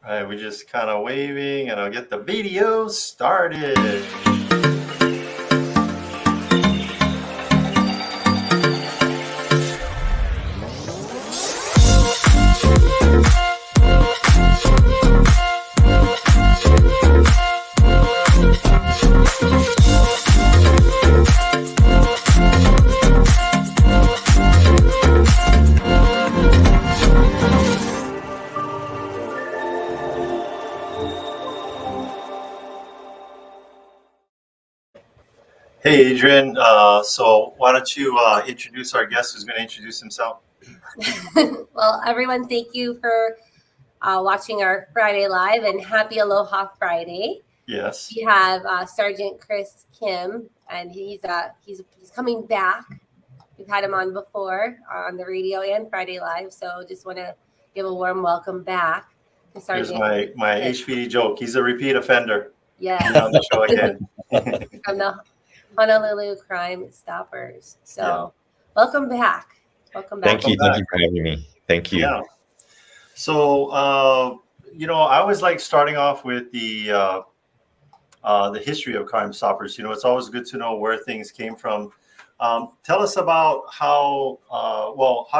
All right, we're just kind of waving, and I'll get the video started. Hey, Adrian. So why don't you introduce our guest who's going to introduce himself? Well, everyone, thank you for watching our Friday Live, and happy Aloha Friday. Yes. We have Sergeant Chris Kim, and he's coming back. We've had him on before on the radio and Friday Live, so just want to give a warm welcome back to Sergeant. Here's my HPD joke. He's a repeat offender. Yes. He's on the show again. From the Honolulu CrimeStoppers. So welcome back. Welcome back. Thank you for having me. Thank you. Yeah. So, I always like starting off with the history of CrimeStoppers. It's always good to know where things came from. Tell us about how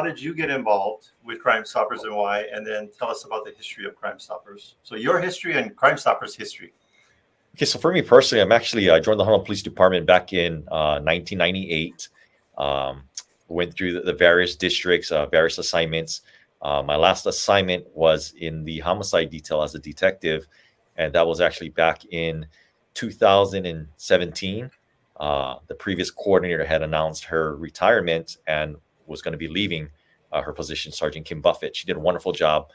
did you get involved with CrimeStoppers and why? And then tell us about the history of CrimeStoppers. So your history and CrimeStoppers history. Okay, so for me personally, I joined the Honolulu Police Department back in 1998. Went through the various districts, various assignments. My last assignment was in the homicide detail as a detective, and that was actually back in 2017. The previous coordinator had announced her retirement and was going to be leaving her position, Sergeant Kim Buffett. She did a wonderful job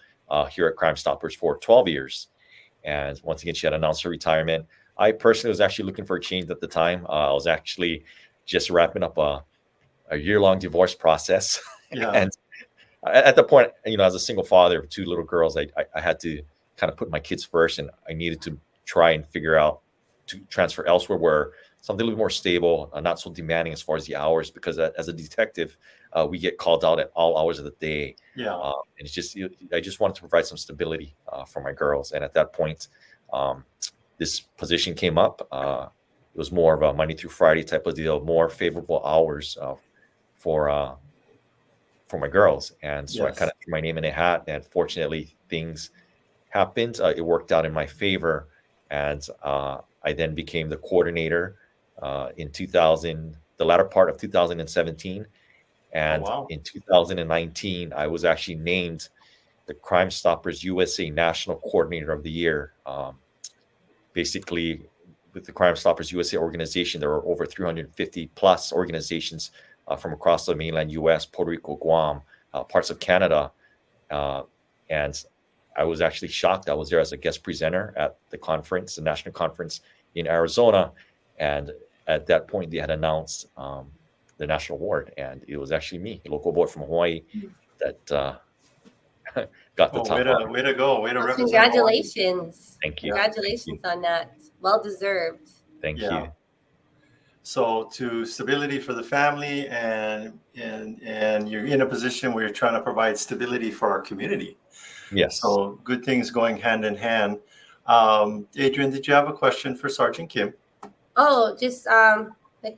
here at CrimeStoppers for 12 years. And once again, she had announced her retirement. I personally was actually looking for a change at the time. I was actually just wrapping up a year-long divorce process. Yeah. And at the point, as a single father of two little girls, I had to kind of put my kids first, and I needed to try and figure out to transfer elsewhere where something a little more stable, not so demanding as far as the hours, because as a detective, we get called out at all hours of the day. Yeah. And it's just, I just wanted to provide some stability for my girls. And at that point, this position came up. It was more of a Monday through Friday type of deal, more favorable hours for my girls. And so I kind of threw my name in a hat, and fortunately things happened. It worked out in my favor. And I then became the coordinator in the latter part of 2017. And in 2019, I was actually named the CrimeStoppers USA National Coordinator of the Year. Basically, with the CrimeStoppers USA organization, there are over 350 plus organizations from across the mainland U.S., Puerto Rico, Guam, parts of Canada. And I was actually shocked. I was there as a guest presenter at the conference, the national conference in Arizona. And at that point, they had announced the national award. And it was actually me, a local boy from Hawaii, that got the top honor. Way to go. Way to represent. Congratulations. Thank you. Congratulations on that. Well deserved. Thank you. So to stability for the family, and you're in a position where you're trying to provide stability for our community. Yes. So good things going hand in hand. Adrian, did you have a question for Sergeant Kim? Oh, just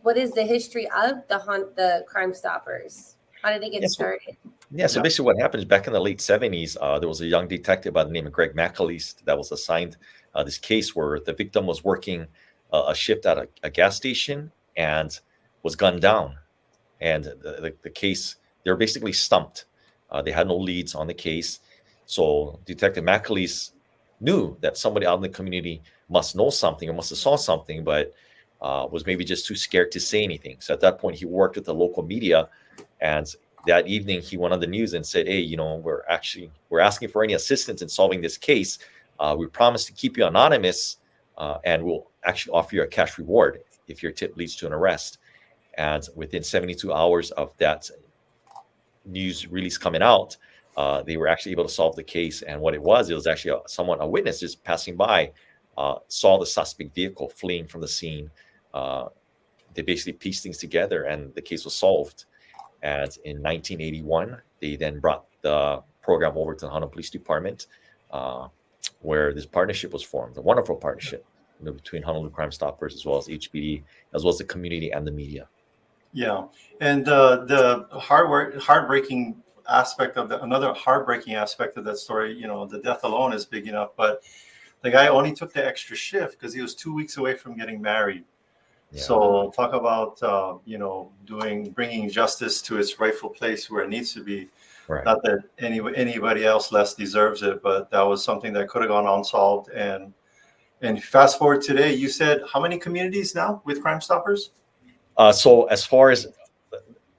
what is the history of the CrimeStoppers? How did they get started? So basically what happened is back in the late 70s, there was a young detective by the name of Greg McAleese that was assigned this case where the victim was working a shift at a gas station and was gunned down. And the case, they were basically stumped. They had no leads on the case. So Detective McAleese knew that somebody out in the community must know something or must have saw something, but was maybe just too scared to say anything. So at that point, he worked with the local media, and that evening he went on the news and said, "Hey, we're asking for any assistance in solving this case. We promise to keep you anonymous, and we'll actually offer you a cash reward if your tip leads to an arrest." And within 72 hours of that news release coming out, they were actually able to solve the case. And what it was actually a witness just passing by, saw the suspect vehicle fleeing from the scene. They basically pieced things together, and the case was solved. And in 1981, they then brought the program over to the Honolulu Police Department. where this partnership was formed, a wonderful partnership, between Honolulu Crime Stoppers as well as HPD, as well as the community and the media. Yeah, and the heartbreaking aspect of another heartbreaking aspect of that story, the death alone is big enough, but the guy only took the extra shift because he was 2 weeks away from getting married. Yeah. So talk about bringing justice to its rightful place where it needs to be. Right. Not that anybody else less deserves it, but that was something that could have gone unsolved. And fast forward today, you said how many communities now with Crime Stoppers? So as far as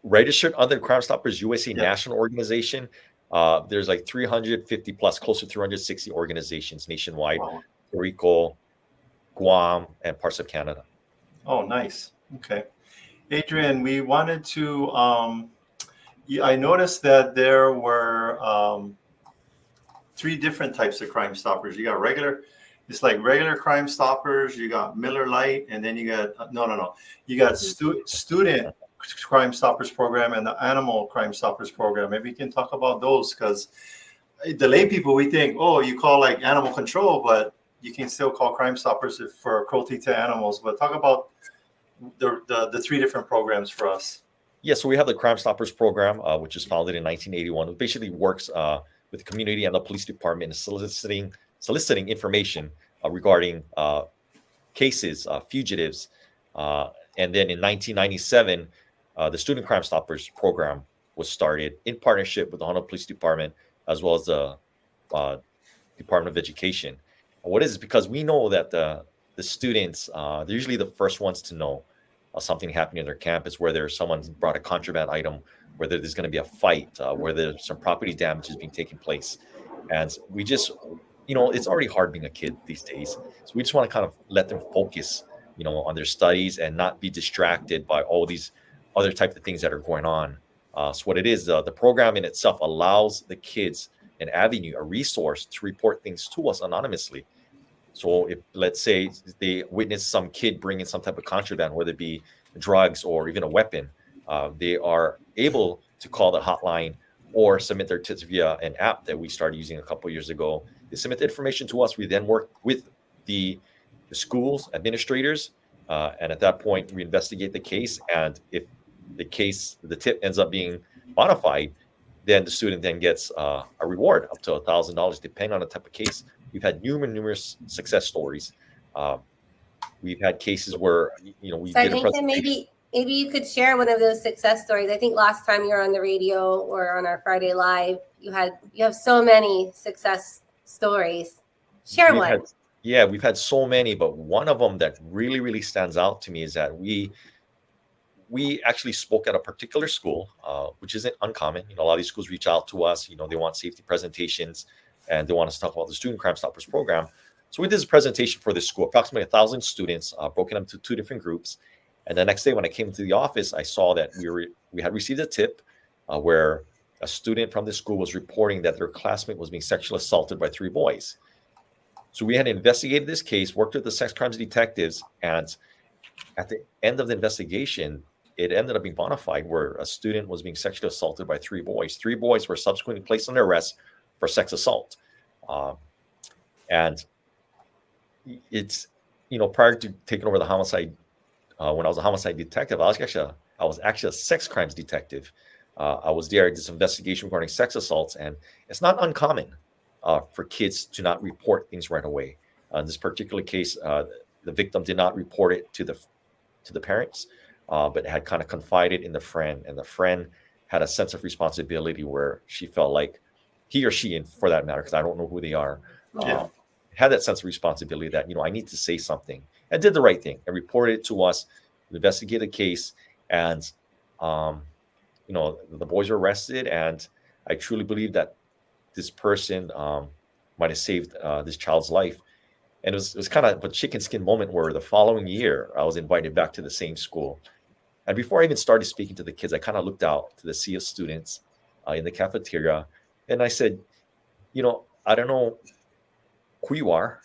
registered under the Crime Stoppers USA Yeah. national organization, there's like 350 plus, close to 360 organizations nationwide, Wow. Puerto Rico, Guam, and parts of Canada. Oh, nice. Okay. Adrian, we wanted to, I noticed that there were 3 different types of Crime Stoppers. You got it's like regular Crime Stoppers, you got Miller Lite, and then you got, no. You got student Crime Stoppers program and the animal Crime Stoppers program. Maybe you can talk about those, because the lay people, we think, oh, you call like animal control, but you can still call Crime Stoppers for cruelty to animals. But talk about the 3 different programs for us. Yeah, so we have the Crime Stoppers program, which was founded in 1981. It basically works with the community and the police department in soliciting information regarding cases, fugitives. And then in 1997, the Student Crime Stoppers program was started in partnership with the Honolulu Police Department as well as the Department of Education. And what is because we know that the students, they're usually the first ones to know something happening in their campus, whether someone's brought a contraband item, whether there's going to be a fight, whether some property damage is being taken place. And we just, it's already hard being a kid these days. So we just want to kind of let them focus, on their studies and not be distracted by all these other types of things that are going on. So what it is, the program in itself allows the kids an avenue, a resource to report things to us anonymously. So if, let's say, they witness some kid bringing some type of contraband, whether it be drugs or even a weapon, they are able to call the hotline or submit their tips via an app that we started using a couple of years ago. They submit the information to us. We then work with the schools, administrators, and at that point, we investigate the case. And if the tip ends up being bona fide, then the student then gets a reward up to $1,000, depending on the type of case. We've had numerous success stories. We've had cases where we did a presentation. Maybe you could share one of those success stories. I think last time you were on the radio or on our Friday Live, you have so many success stories. Share one. We've had so many, but one of them that really stands out to me is that we actually spoke at a particular school, which isn't uncommon. A lot of these schools reach out to us. They want safety presentations, and they want us to talk about the Student Crime Stoppers program. So we did this presentation for this school, approximately 1,000 students, broken up into 2 different groups. And the next day when I came to the office, I saw that we had received a tip where a student from the school was reporting that their classmate was being sexually assaulted by 3 boys. So we had investigated this case, worked with the sex crimes detectives, and at the end of the investigation, it ended up being bona fide where a student was being sexually assaulted by 3 boys. 3 boys were subsequently placed under arrest for sex assault. And it's, prior to taking over the homicide, when I was a homicide detective, I was actually a sex crimes detective. I was there at this investigation regarding sex assaults, and it's not uncommon for kids to not report things right away. In this particular case, the victim did not report it to the parents, but had kind of confided in the friend, and the friend had a sense of responsibility where she felt like he or she, and for that matter, because I don't know who they are, had that sense of responsibility that, I need to say something, and did the right thing and reported it to us. We investigated the case, and the boys were arrested, and I truly believe that this person might have saved this child's life. And it was kind of a chicken skin moment where the following year I was invited back to the same school. And before I even started speaking to the kids, I kind of looked out to the sea of students in the cafeteria, and I said, I don't know who you are.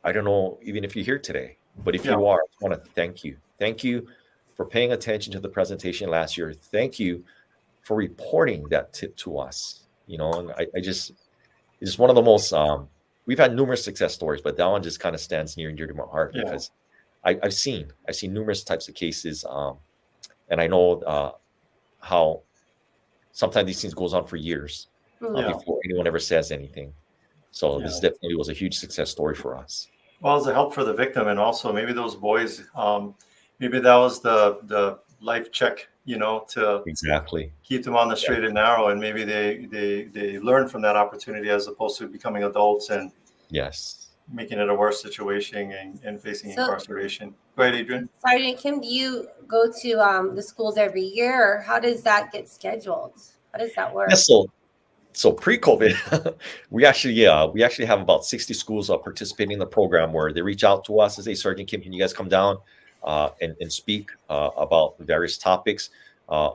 I don't know even if you're here today, but if you are, I want to thank you. Thank you for paying attention to the presentation last year. Thank you for reporting that tip to us. And it's just one of the most we've had numerous success stories, but that one just kind of stands near and dear to my heart Yeah. because I've seen numerous types of cases, and I know how sometimes these things goes on for years Mhm. Yeah. before anyone ever says anything. So Yeah. this definitely was a huge success story for us. Well, as a help for the victim, and also maybe those boys, maybe that was the life check, to Exactly. keep them on the Yeah. straight and narrow, and maybe they learn from that opportunity as opposed to becoming adults and Yes. making it a worse situation and facing So, incarceration. Go ahead, Adrian. Sergeant Kim, do you go to the schools every year, or how does that get scheduled? How does that work? Yeah. So pre-COVID, we actually have about 60 schools participating in the program where they reach out to us and say, Sergeant Kim, can you guys come down and speak about various topics? Uh,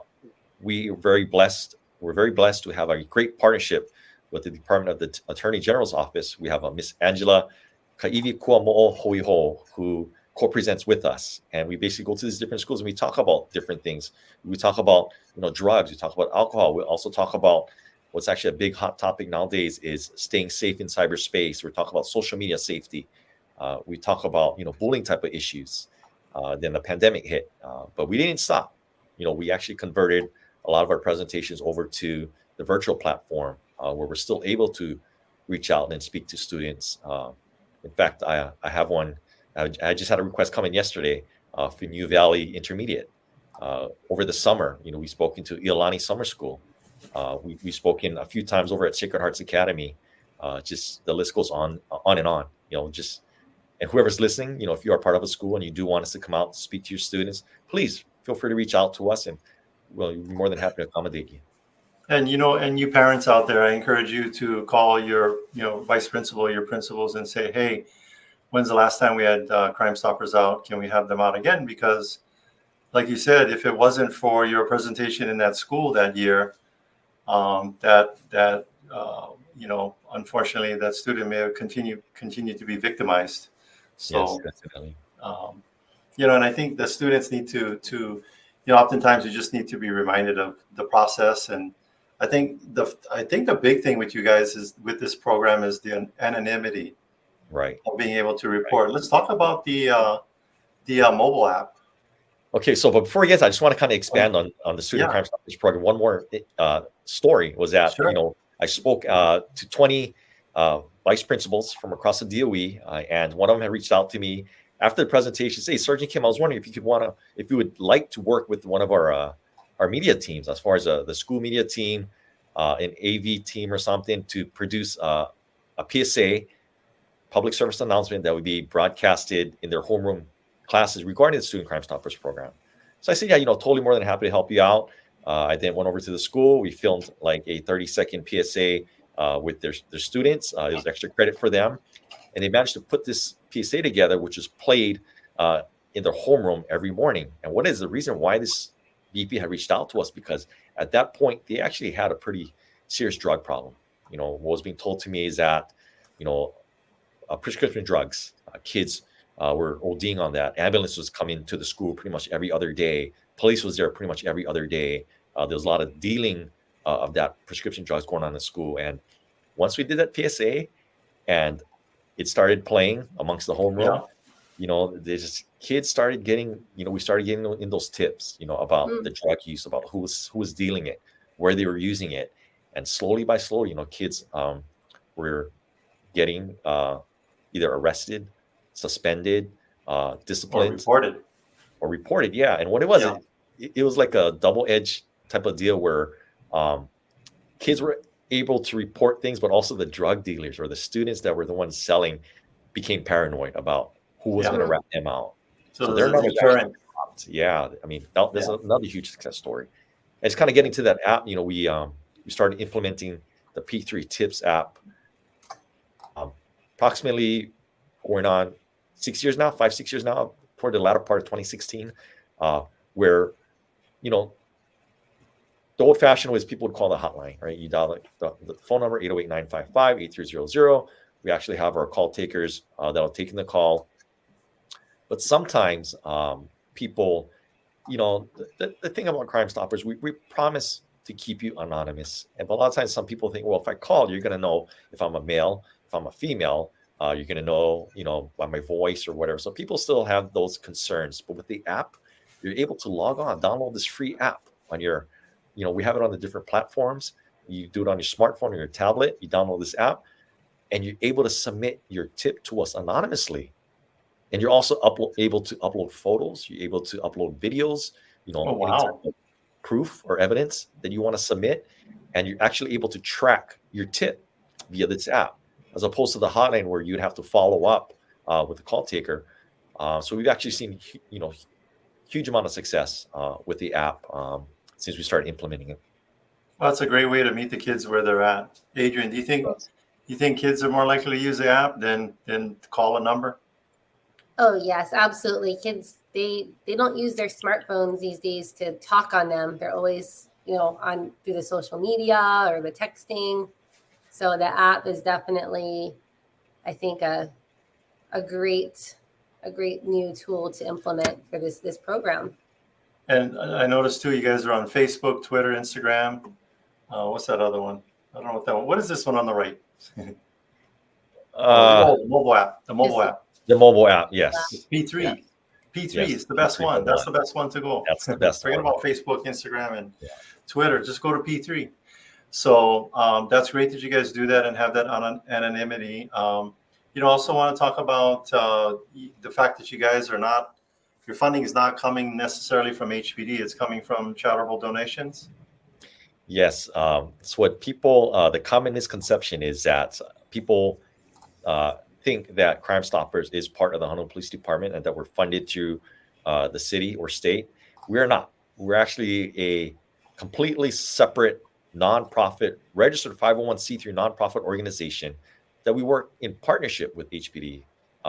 we are very blessed. We're very blessed to have a great partnership with the Department of the Attorney General's office. We have a Miss Angela Kaivi Kuamo'o Hoiho who co-presents with us, and we basically go to these different schools and we talk about different things. We talk about drugs. We talk about alcohol. We also talk about what's actually a big hot topic nowadays is staying safe in cyberspace. We talk about social media safety. We talk about bullying type of issues. Then the pandemic hit, but we didn't stop. We actually converted a lot of our presentations over to the virtual platform where we're still able to reach out and speak to students. In fact, I have one. I just had a request come in yesterday for New Valley Intermediate. Over the summer, we spoke into Iolani Summer School. We spoke in a few times over at Sacred Hearts Academy. Just the list goes on and on. And whoever's listening, if you are part of a school and you do want us to come out to speak to your students, please feel free to reach out to us, and we'll be more than happy to accommodate you. And and you parents out there, I encourage you to call your vice principal, your principals, and say, hey, when's the last time we had Crime Stoppers out? Can we have them out again? Because, like you said, if it wasn't for your presentation in that school that year, unfortunately, that student may have continued to be victimized. Yes, So, definitely. and I think the students need to oftentimes you just need to be reminded of the process. And I think the big thing with you guys is with this program is the anonymity Right. of being able to report. Let's talk about the mobile app. Okay, so but before we get to that, I just want to kind of expand on the Student Yeah. Crime Stoppers program. One more story was that Sure. I spoke to 20 vice principals from across the DOE, and one of them had reached out to me after the presentation. Say, Sergeant Kim, I was wondering if you would like to work with one of our media teams, as far as the school media team, an AV team or something, to produce a PSA, public service announcement, that would be broadcasted in their homeroom classes regarding the Student Crime Stoppers program. So I said, yeah, totally more than happy to help you out. I then went over to the school. We filmed like a 30-second PSA with their students. It was extra credit for them. And they managed to put this PSA together, which is played in their homeroom every morning. And what is the reason why this BP had reached out to us? Because at that point, they actually had a pretty serious drug problem. What was being told to me is that, prescription drugs, kids were ODing on that. Ambulance was coming to the school pretty much every other day. Police was there pretty much every other day. There was a lot of dealing of that prescription drugs going on in school. And once we did that PSA and it started playing amongst the homeroom, there's kids started getting, we started getting in those tips, about the drug use, about who was dealing it, where they were using it. And slowly by slowly, kids were getting either arrested, suspended, disciplined, or reported. Yeah. And what it was, it was like a double-edged type of deal where kids were able to report things, but also the drug dealers or the students that were the ones selling became paranoid about who was going to rat them out. So their there's a deterrent. Yeah. I mean, there's another huge success story. And it's kind of getting to that app. We started implementing the P3 Tips app approximately going on 6 years now, 5-6 years now, toward the latter part of 2016, where, the old fashioned ways people would call the hotline, right? You dial the phone number, 808-955-8300. We actually have our call takers that'll take in the call. But sometimes people, the thing about Crime Stoppers, we promise to keep you anonymous. But a lot of times some people think, well, if I call, you're going to know if I'm a male if I'm a female, you're going to know, by my voice or whatever. So people still have those concerns. But with the app, you're able to log on, download this free app on your, we have it on the different platforms. You do it on your smartphone or your tablet. You download this app, and you're able to submit your tip to us anonymously. And you're also able to upload photos. You're able to upload videos, Oh, any type wow. of proof or evidence that you want to submit. And you're actually able to track your tip via this app, as opposed to the hotline where you'd have to follow up with the call taker. So we've actually seen, huge amount of success with the app since we started implementing it. Well, that's a great way to meet the kids where they're at. Adrian, do you think kids are more likely to use the app than call a number? Oh yes, absolutely. Kids, they don't use their smartphones these days to talk on them. They're always, on through the social media or the texting. So the app is definitely, I think, a great new tool to implement for this program. And I noticed too, you guys are on Facebook, Twitter, Instagram. What's that other one? I don't know what that one. What is this one on the right? The mobile app. The mobile app. The mobile app, yes. It's P3. Yeah. P3 Yes, is the best P3 one. That's the best one to go. That's the best Forget one. about Facebook, Instagram, and Twitter. Just go to P3. So that's great that you guys do that and have that anonymity. Also want to talk about the fact that you guys are not, your funding is not coming necessarily from HPD. It's coming from charitable donations. Yes. So what people, the common misconception is that people think that Crime Stoppers is part of the Honolulu Police Department and that we're funded through the city or state. We're not. We're actually a completely separate nonprofit, registered 501c3 nonprofit organization that we work in partnership with HPD.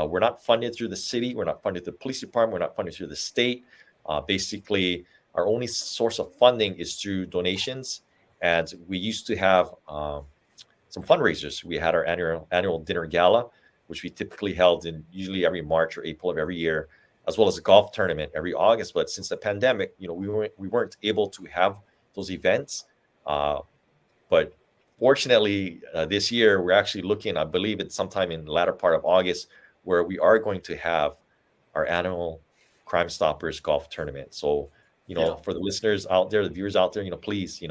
We're not funded through the city. We're not funded through the police department. We're not funded through the state. Basically, our only source of funding is through donations. And we used to have some fundraisers. We had our annual dinner gala, which we typically held in usually every March or April of every year, as well as a golf tournament every August. But since the pandemic, we weren't able to have those events. But fortunately, this year we're actually looking, I believe it's sometime in the latter part of August, where we are going to have our annual Crime Stoppers golf tournament. So, for the listeners out there, the viewers out there, please,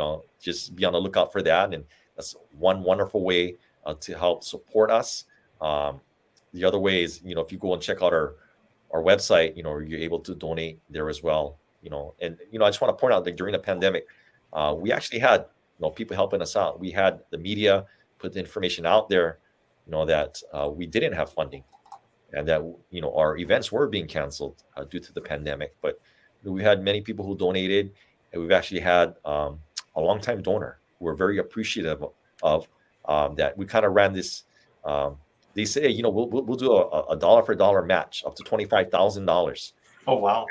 just be on the lookout for that. And that's one wonderful way to help support us. The other way is, if you go and check out our website, you're able to donate there as well. And I just want to point out that during the pandemic, we actually had people helping us out. We had the media put the information out there, that we didn't have funding, and that our events were being canceled due to the pandemic. But we had many people who donated, and we've actually had a longtime donor who we're very appreciative of. That we kind of ran this. They say, we'll do a dollar for dollar match up to $25,000. Oh wow!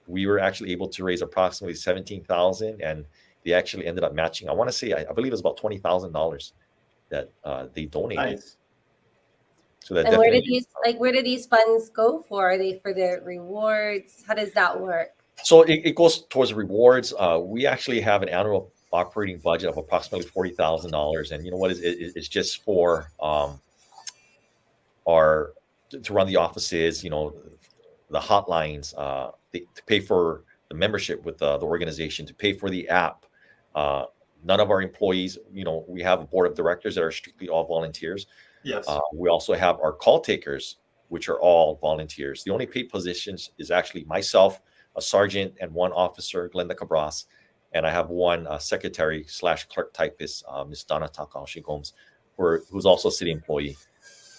We were actually able to raise approximately $17,000, and they actually ended up matching. I want to say, I believe it was about $20,000 that they donated. Nice. So that, and where do these funds go for? Are they for the rewards? How does that work? So it goes towards rewards. We actually have an annual operating budget of approximately $40,000, and it's just for to run the offices, the hotlines, to pay for the membership with the organization, to pay for the app. None of our employees, we have a board of directors that are strictly all volunteers. Yes. We also have our call takers, which are all volunteers. The only paid positions is actually myself, a sergeant, and one officer, Glenda Cabras, and I have one secretary/clerk typist, Ms. Donna Takahashi Gomes, who's also a city employee.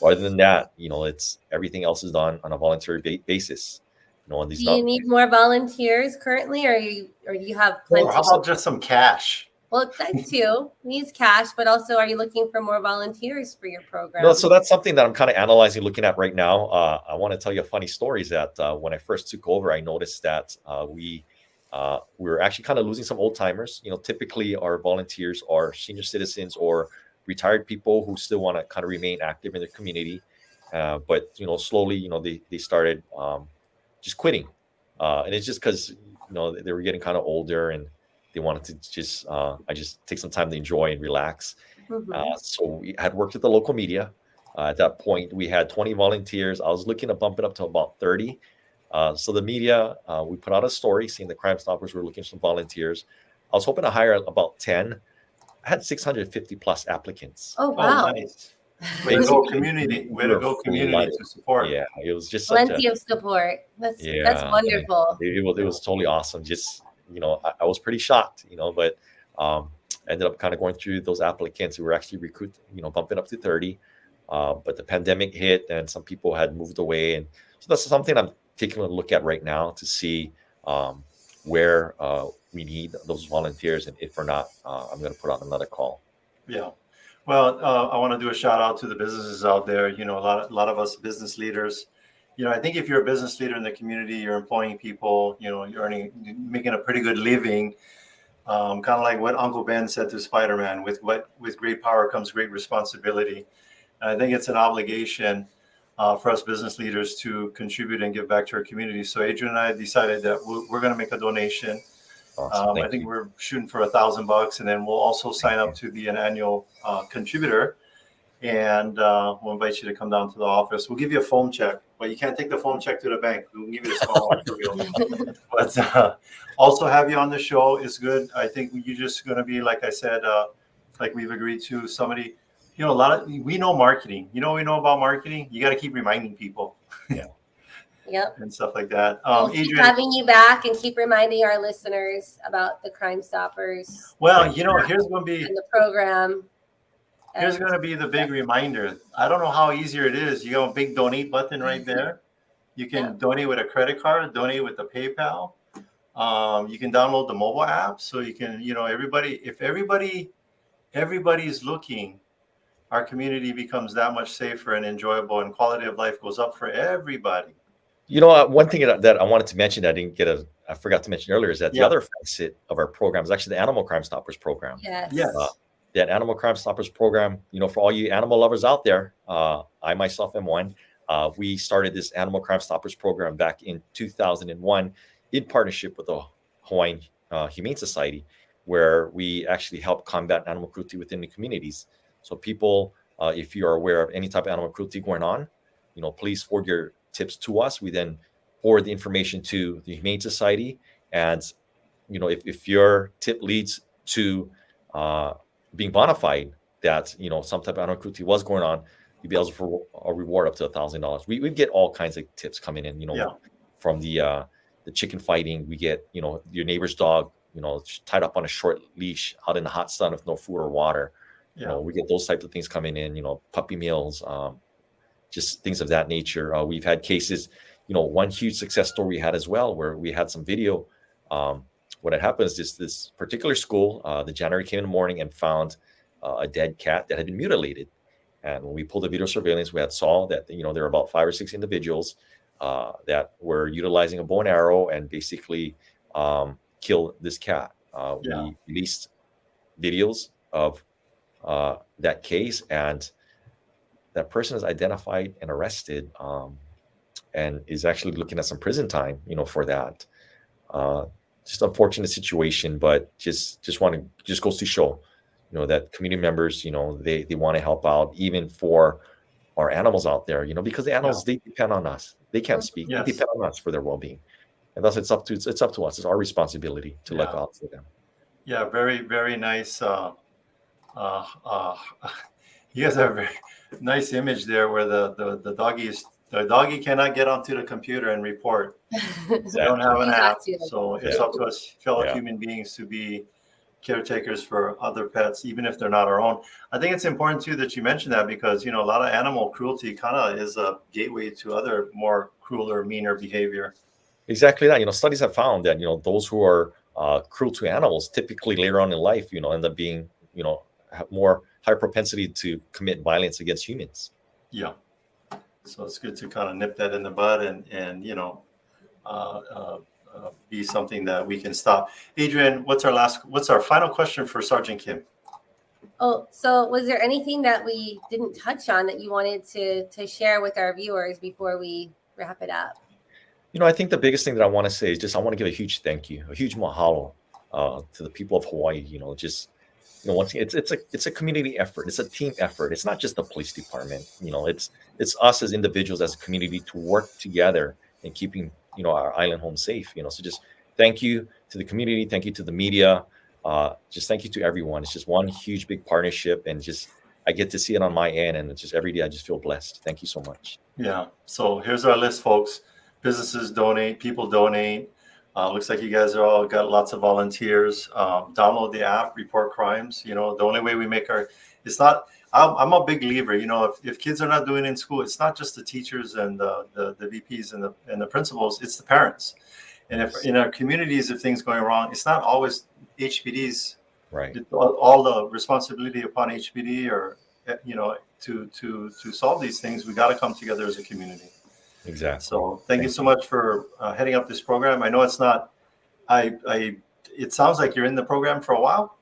Other than that, it's everything else is done on a voluntary basis. Do you need more volunteers currently, or do you have plenty? Or how about just some cash? Well, that too needs cash, but also, are you looking for more volunteers for your program? No, so that's something that I'm kind of analyzing, looking at right now. I want to tell you a funny story. Is that when I first took over, I noticed that we were actually kind of losing some old timers. Typically our volunteers are senior citizens or retired people who still want to kind of remain active in their community. But slowly, they started just quitting, and it's just because they were getting kind of older and they wanted to just take some time to enjoy and relax. Mm-hmm. So we had worked with the local media. At that point, we had 20 volunteers. I was looking to bump it up to about 30. So the media, we put out a story saying the Crime Stoppers were looking for some volunteers. I was hoping to hire about 10. I had 650 plus applicants. Oh, Oh, wow. nice. Way to go, Basically, community. we Way to were go, community flooded. to support. Yeah, it was just such a Plenty of support. That's yeah. wonderful. It was totally awesome. Just I was pretty shocked. But ended up kind of going through those applicants who were actually bumping up to 30. But the pandemic hit, and some people had moved away, and so that's something I'm taking a look at right now to see where we need those volunteers, and if or not, I'm going to put out another call. Yeah. Well, I want to do a shout out to the businesses out there. A lot of us business leaders. I think if you're a business leader in the community, you're employing people. You're making a pretty good living. Kind of like what Uncle Ben said to Spider-Man: with great power comes great responsibility. And I think it's an obligation for us business leaders to contribute and give back to our community. So Adrian and I decided that we're going to make a donation. Awesome. I think we're shooting for $1,000, and then we'll also sign up to be an annual contributor. And we'll invite you to come down to the office. We'll give you a phone check, but you can't take the phone check to the bank. We'll give you a small one for real. But also have you on the show is good. I think you're just going to be, like I said, like we've agreed to, somebody. We know marketing. We know about marketing. You got to keep reminding people. Yeah. Yep. And stuff like that. We'll keep Adrian, having you back and keep reminding our listeners about the Crime Stoppers. well, here's going to be and the program. Here's going to be the big reminder. I don't know how easier it is. You got a big donate button right there. You can donate with a credit card, donate with the PayPal. You can download the mobile app, so you can, if everybody's looking, our community becomes that much safer and enjoyable, and quality of life goes up for everybody. One thing that I wanted to mention that I forgot to mention earlier is that the other facet of our program is actually the Animal Crime Stoppers program. Yes. That Animal Crime Stoppers program, for all you animal lovers out there, I myself am one. We started this Animal Crime Stoppers program back in 2001 in partnership with the Hawaiian Humane Society, where we actually help combat animal cruelty within the communities. So people, if you are aware of any type of animal cruelty going on, please forward your tips to us. We then forward the information to the Humane Society, and if your tip leads to being bona fide that some type of animal cruelty was going on, you'd be eligible for a reward up to $1,000. We get all kinds of tips coming in, from the chicken fighting. We get your neighbor's dog tied up on a short leash out in the hot sun with no food or water. We get those types of things coming in, puppy mills, just things of that nature. We've had cases, one huge success story we had as well, where we had some video. What had happened is this particular school, the janitor came in the morning and found a dead cat that had been mutilated. And when we pulled the video surveillance, we saw that, there were about 5 or 6 individuals that were utilizing a bow and arrow and basically killed this cat. We released videos of that case, and that person is identified and arrested, and is actually looking at some prison time, for that. Just unfortunate situation, but just goes to show, that community members, they want to help out even for our animals out there, because the animals, they depend on us. They can't speak. Yes. They depend on us for their well-being. And thus it's up to us. It's our responsibility to look out for them. Yeah. Very, very nice. You guys have a very nice image there where the doggy cannot get onto the computer and report. Exactly. They don't have an app, Exactly. so it's up to us fellow human beings to be caretakers for other pets, even if they're not our own. I think it's important too that you mentioned that, because a lot of animal cruelty kind of is a gateway to other more crueler, meaner behavior. Exactly that. Studies have found that those who are cruel to animals typically later on in life end up being have more high propensity to commit violence against humans. Yeah. So it's good to kind of nip that in the bud and be something that we can stop. Adrian, what's our final question for Sergeant Kim? Oh, so was there anything that we didn't touch on that you wanted to share with our viewers before we wrap it up? I think the biggest thing that I want to say is I want to give a huge thank you, a huge mahalo to the people of Hawaii. Just once again, it's a community effort. It's a team effort. It's not just the police department. It's us as individuals, as a community, to work together in keeping our island home safe. So just thank you to the community, thank you to the media, just thank you to everyone. It's just one huge big partnership, and just I get to see it on my end, and it's just every day I just feel blessed. Thank you so much. Yeah. So here's our list, folks. Businesses donate, people donate. Looks like you guys are all got lots of volunteers. Download the app, report crimes. The only way we make it's not. I'm a big believer. If kids are not doing it in school, it's not just the teachers and the VPs and the principals. It's the parents. And if in our communities, if things going wrong, it's not always HPD's. Right. All the responsibility upon HPD, or to solve these things, we got to come together as a community. Exactly. So thank you so much for heading up this program. I know it's not. It sounds like you're in the program for a while.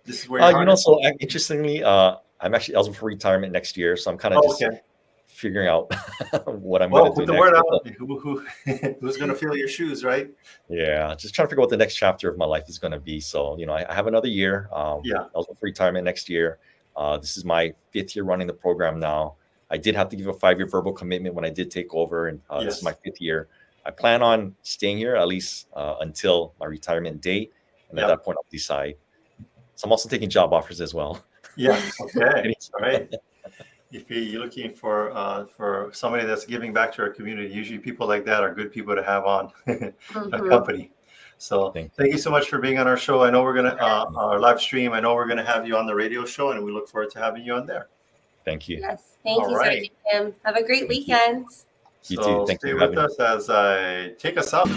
This is where so interestingly, I'm actually eligible for retirement next year, so I'm kind of figuring out what I'm going to do. Put the word out. Who's going to fill your shoes, right? Yeah, just trying to figure out what the next chapter of my life is going to be. So I have another year. Eligible for retirement next year. This is my 5th year running the program now. I did have to give a 5-year verbal commitment when I did take over, and this is my 5th year. I plan on staying here at least until my retirement date, and at that point I'll decide. So I'm also taking job offers as well. Yeah. Okay. All right. If you're looking for somebody that's giving back to our community, usually people like that are good people to have on a company. So thank you so much for being on our show. I know we're going to our live stream. I know we're going to have you on the radio show, and we look forward to having you on there. Thank you. Yes. Thank you, Sergeant Kim. Have a great weekend. You too. Thank stay you with us as I take us out.